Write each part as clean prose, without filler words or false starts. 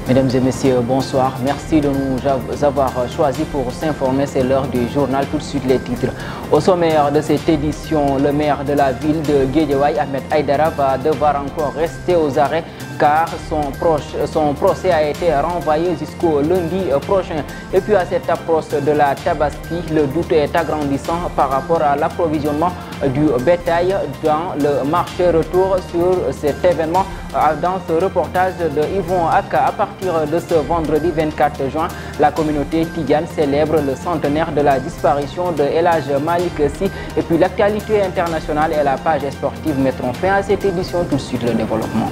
Mesdames et messieurs, bonsoir. Merci de nous avoir choisi pour s'informer. C'est l'heure du journal. Tout de suite les titres. Au sommaire de cette édition, le maire de la ville de Guédiawaye, Ahmed Aïdara, va devoir encore rester aux arrêts car son procès a été renvoyé jusqu'au lundi prochain. Et puis à cette approche de la Tabaski, le doute est agrandissant par rapport à l'approvisionnement du bétail dans le marché. Retour sur cet événement dans ce reportage de Yvon Aka. À partir de ce vendredi 24 juin, la communauté Tidjane célèbre le centenaire de la disparition de El Hadj Malick Sy. Et puis l'actualité internationale et la page sportive mettront fin à cette édition. Tout de suite le développement.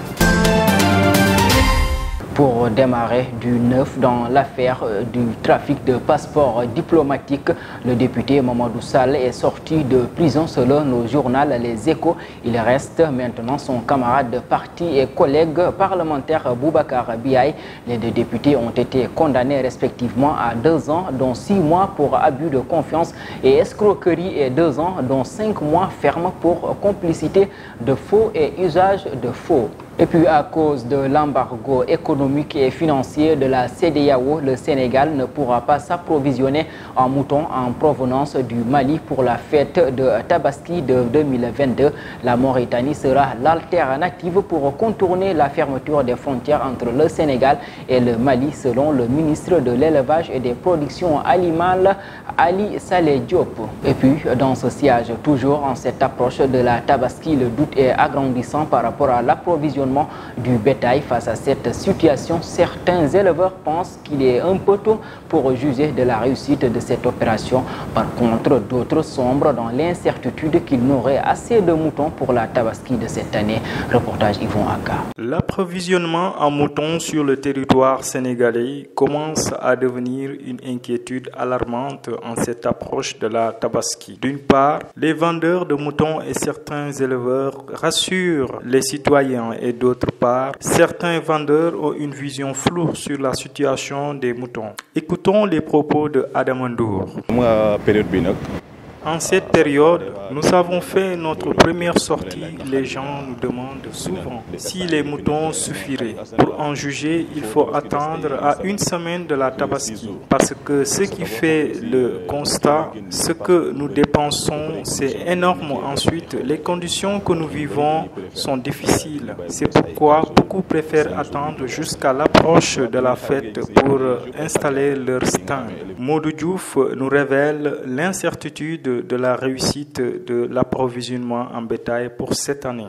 Pour démarrer du neuf dans l'affaire du trafic de passeports diplomatiques, le député Mamadou Sall est sorti de prison selon le journal Les Échos. Il reste maintenant son camarade de parti et collègue parlementaire Boubacar Biaye. Les deux députés ont été condamnés respectivement à 2 ans, dont 6 mois pour abus de confiance et escroquerie et 2 ans, dont 5 mois ferme pour complicité de faux et usage de faux. Et puis à cause de l'embargo économique et financier de la CEDEAO, le Sénégal ne pourra pas s'approvisionner en moutons en provenance du Mali pour la fête de Tabaski de 2022. La Mauritanie sera l'alternative pour contourner la fermeture des frontières entre le Sénégal et le Mali, selon le ministre de l'Élevage et des Productions Animales, Ali Saleh Diop. Et puis dans ce siège, toujours en cette approche de la Tabaski, le doute est agrandissant par rapport à l'approvisionnement du bétail. Face à cette situation, certains éleveurs pensent qu'il est un peu tôt pour juger de la réussite de cette opération. Par contre, d'autres sombrent dans l'incertitude qu'il n'aurait assez de moutons pour la Tabaski de cette année. Reportage Yvon Aka. L'approvisionnement en moutons sur le territoire sénégalais commence à devenir une inquiétude alarmante en cette approche de la Tabaski. D'une part, les vendeurs de moutons et certains éleveurs rassurent les citoyens et d'autre part, certains vendeurs ont une vision floue sur la situation des moutons. Écoutons les propos de Adam Ndour. En cette période, nous avons fait notre première sortie. Les gens nous demandent souvent si les moutons suffiraient. Pour en juger, il faut attendre à 1 semaine de la Tabaski. Parce que ce qui fait le constat, ce que nous dépensons, c'est énorme. Ensuite, les conditions que nous vivons sont difficiles. C'est pourquoi beaucoup préfèrent attendre jusqu'à l'approche de la fête pour installer leur stand. Modou Diouf nous révèle l'incertitude de la réussite de l'approvisionnement en bétail pour cette année.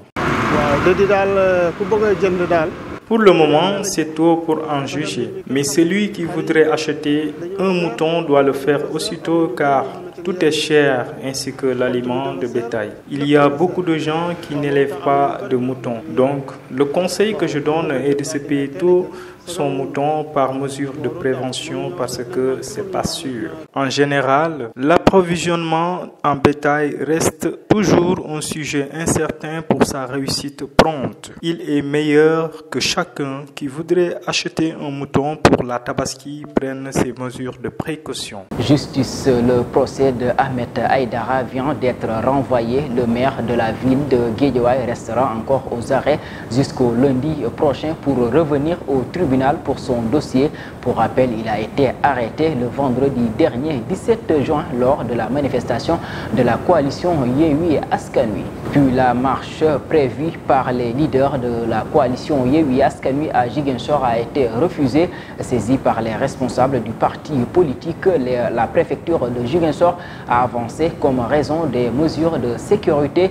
Pour le moment, c'est tôt pour en juger. Mais celui qui voudrait acheter un mouton doit le faire aussitôt car tout est cher ainsi que l'aliment de bétail. Il y a beaucoup de gens qui n'élèvent pas de moutons. Donc, le conseil que je donne est de se payer tôt son mouton par mesure de prévention parce que c'est pas sûr. En général, l'approvisionnement en bétail reste toujours un sujet incertain pour sa réussite prompte. Il est meilleur que chacun qui voudrait acheter un mouton pour la Tabaski prenne ses mesures de précaution. Justice, le procès de Ahmed Aïdara vient d'être renvoyé. Le maire de la ville de Guédiawaye restera encore aux arrêts jusqu'au lundi prochain pour revenir au tribunal pour son dossier. Pour rappel, il a été arrêté le vendredi dernier, 17 juin, lors de la manifestation de la coalition Yewwi Askan Wi. Puis la marche prévue par les leaders de la coalition Yewwi Askan Wi à Ziguinchor a été refusée. Saisie par les responsables du parti politique, la préfecture de Ziguinchor a avancé comme raison des mesures de sécurité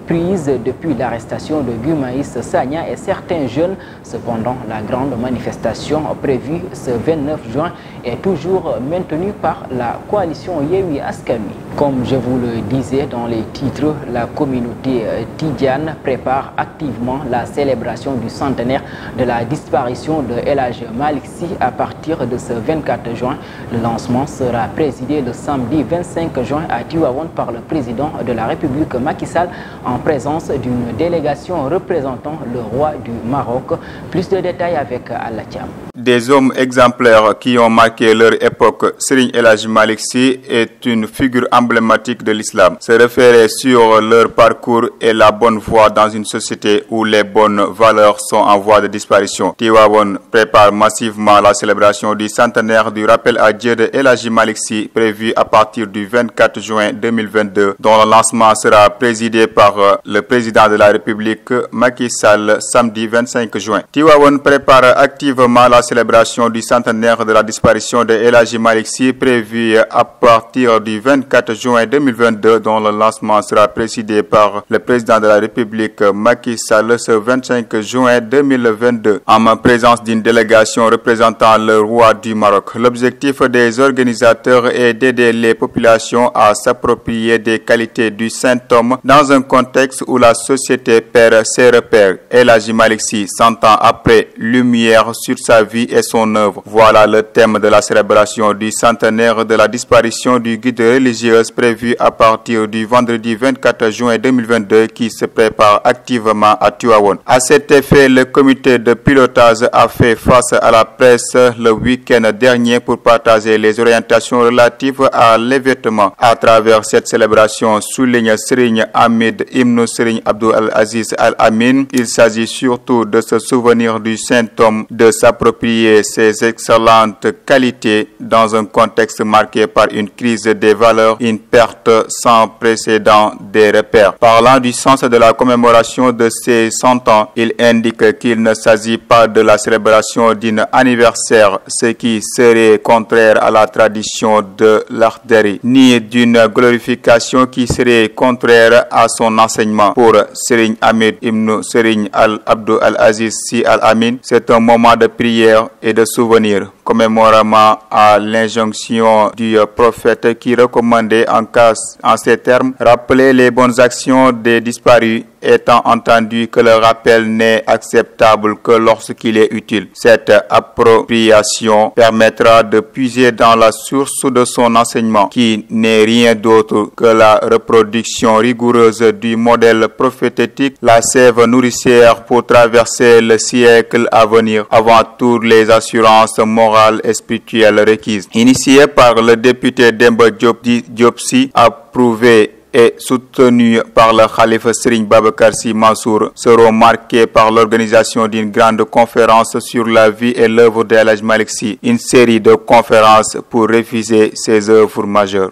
prises depuis l'arrestation de Guy Marius Sagna et certains jeunes. Cependant, la grande manifestation prévue ce 29 juin est toujours maintenue par la coalition Yewwi Askan Wi. Comme je vous le disais dans les titres, la communauté Tidjane prépare activement la célébration du centenaire de la disparition de El Hadj Malick Sy à partir de ce 24 juin. Le lancement sera présidé le samedi 25 juin à Tivaouane par le président de la République Macky Sall en présence d'une délégation représentant le roi du Maroc. Plus de détails avec Allah Thiam. des hommes exemplaires qui ont marqué leur époque, Serigne El Hadji Malick Sy est une figure emblématique de l'islam. Se référer sur leur parcours et la bonne voie dans une société où les bonnes valeurs sont en voie de disparition. Tivaouane prépare massivement la célébration du centenaire du rappel à Dieu de El Hadji Malick Sy, prévu à partir du 24 juin 2022, dont le lancement sera présidé par le président de la République, Macky Sall, samedi 25 juin. Tivaouane prépare activement la célébration du centenaire de la disparition de El Hadji Malick Sy, prévu à partir du 24 juin 2022, dont le lancement sera présidé par le président de la République, Macky Sall, ce 25 juin 2022, en présence d'une délégation représentant le roi du Maroc. L'objectif des organisateurs est d'aider les populations à s'approprier des qualités du saint homme dans un contexte où la société perd ses repères. El Hadji Malick Sy, 100 ans après, lumière sur sa vie et son œuvre. Voilà le thème de la célébration du centenaire de la disparition du guide religieuse, prévu à partir du vendredi 24 juin 2022, qui se prépare activement à Tivaouane. À cet effet, le comité de pilotage a fait face à la presse le week-end dernier pour partager les orientations relatives à l'événement. À travers cette célébration, souligne Serigne Hamid Ibn Serigne Abdou Al-Aziz Al-Amin, il s'agit surtout de se souvenir du saint homme, de s'approprier ses excellentes qualités dans un contexte marqué par une crise des valeurs, une perte sans précédent des repères. Parlant du sens de la commémoration de ces 100 ans, il indique qu'il ne s'agit pas de la célébration d'un anniversaire, ce qui serait contraire à la tradition de l'Akhdari, ni d'une glorification qui serait contraire à son enseignement. Pour Serigne Hamid Ibn Serigne Abdou Al-Aziz Sy Al-Amin, c'est un moment de prière et de souvenir, commémoralement à l'injonction du prophète qui recommandait en ces termes: rappeler les bonnes actions des disparus, étant entendu que le rappel n'est acceptable que lorsqu'il est utile. Cette appropriation permettra de puiser dans la source de son enseignement, qui n'est rien d'autre que la reproduction rigoureuse du modèle prophétique, la sève nourricière pour traverser le siècle à venir, avant toutes les assurances morales et spirituelles requises. Initié par le député Demba Diop Sy, approuvé et soutenu par le khalife Serigne Babacar Sy Mansour, seront marqués par l'organisation d'une grande conférence sur la vie et l'œuvre de El Hadji Malick Sy, une série de conférences pour réviser ses œuvres majeures.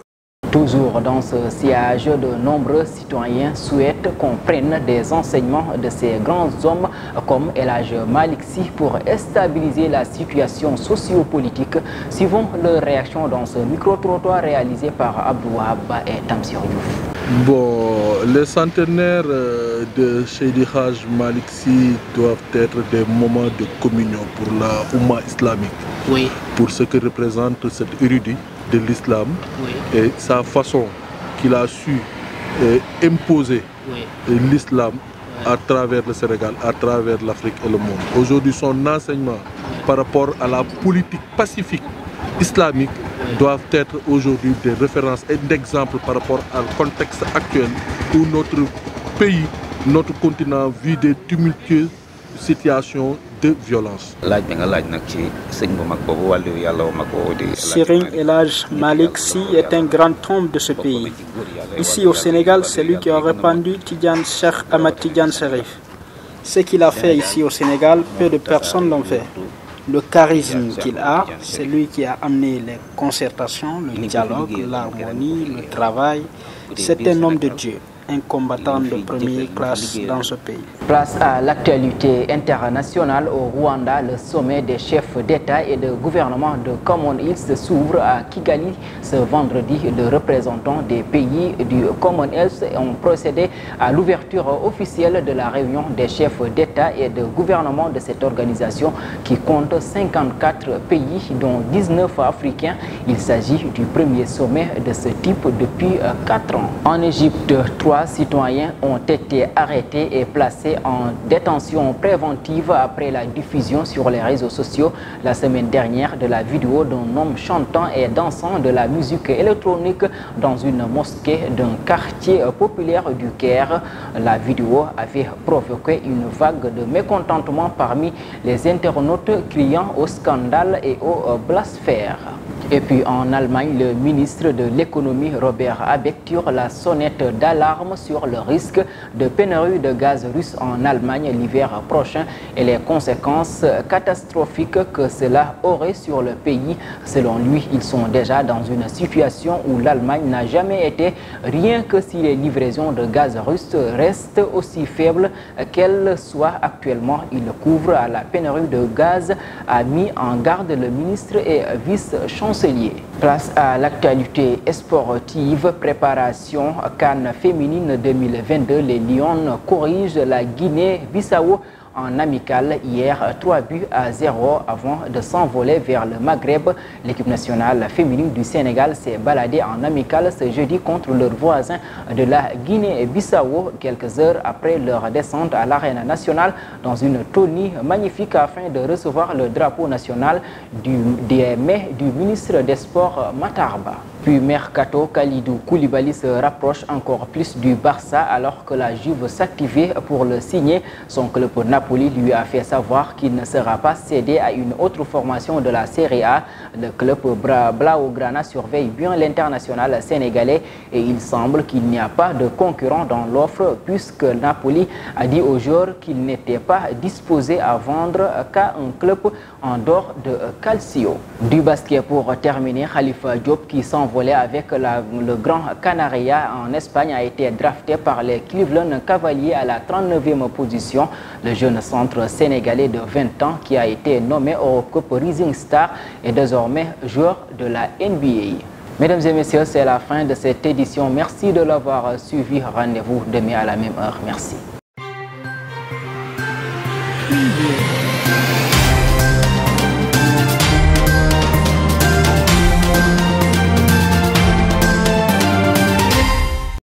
Toujours dans ce sillage, de nombreux citoyens souhaitent qu'on prenne des enseignements de ces grands hommes comme El Hadji Malick Sy pour stabiliser la situation socio-politique. Suivons leur réaction dans ce micro-trottoir réalisé par Abdou Wahab et Tamsir Diouf. Bon, les centenaires de Seydi Hadji Malick Sy doivent être des moments de communion pour la Oumma islamique, oui, pour ce que représente cet érudit de l'islam, oui, et sa façon qu'il a su imposer, oui, l'islam, oui, à travers le Sénégal, à travers l'Afrique et le monde. Aujourd'hui, son enseignement, oui, par rapport à la politique pacifique islamique, oui, doivent être aujourd'hui des références et d'exemples par rapport au contexte actuel où notre pays, notre continent vit des tumultueuses situations de violence. Serigne El Hadji Malick Sy est un grand homme de ce pays. Ici au Sénégal, c'est lui qui a répandu Tidjane Cheikh Ahmed Tidjane Chérif. Ce qu'il a fait ici au Sénégal, peu de personnes l'ont fait. Le charisme qu'il a, c'est lui qui a amené les concertations, le dialogue, l'harmonie, le travail. C'est un homme de Dieu, un combattant de première classe dans ce pays. Place à l'actualité internationale. Au Rwanda, le sommet des chefs d'État et de gouvernement de Commonwealth s'ouvre à Kigali ce vendredi. Les représentants des pays du Commonwealth ont procédé à l'ouverture officielle de la réunion des chefs d'État et de gouvernement de cette organisation qui compte 54 pays, dont 19 africains. Il s'agit du premier sommet de ce type depuis 4 ans. En Égypte, 3 3 citoyens ont été arrêtés et placés en détention préventive après la diffusion sur les réseaux sociaux la semaine dernière de la vidéo d'un homme chantant et dansant de la musique électronique dans une mosquée d'un quartier populaire du Caire. La vidéo avait provoqué une vague de mécontentement parmi les internautes criant au scandale et au blasphème. Et puis en Allemagne, le ministre de l'économie Robert Habeck tire la sonnette d'alarme sur le risque de pénurie de gaz russe en Allemagne l'hiver prochain et les conséquences catastrophiques que cela aurait sur le pays. Selon lui, ils sont déjà dans une situation où l'Allemagne n'a jamais été, rien que si les livraisons de gaz russe restent aussi faibles qu'elles soient actuellement. Il couvre à la pénurie de gaz, a mis en garde le ministre et vice-chancelier. Place à l'actualité sportive, préparation CAN féminine 2022. Les Lions corrigent la Guinée-Bissau en amical hier 3-0 avant de s'envoler vers le Maghreb. L'équipe nationale féminine du Sénégal s'est baladée en amical ce jeudi contre leurs voisins de la Guinée-Bissau quelques heures après leur descente à l'arène nationale dans une tournée magnifique afin de recevoir le drapeau national des mai du ministre des Sports Matar Ba. Puis mercato, Kalidou Koulibaly se rapproche encore plus du Barça alors que la Juve s'activait pour le signer. Son club Napoli lui a fait savoir qu'il ne sera pas cédé à une autre formation de la Serie A. Le club Blaugrana surveille bien l'international sénégalais et il semble qu'il n'y a pas de concurrent dans l'offre puisque Napoli a dit aux joueurs qu'il n'était pas disposé à vendre qu'à un club en dehors de Calcio. Du basket pour terminer, Khalifa Diop qui s'envolait avec le Grand Canaria en Espagne a été drafté par les Cleveland Cavaliers à la 39e position. Le jeune centre sénégalais de 20 ans qui a été nommé au Cup Rising Star est désormais joueur de la NBA. Mesdames et messieurs, c'est la fin de cette édition. Merci de l'avoir suivi. Rendez-vous demain à la même heure. Merci.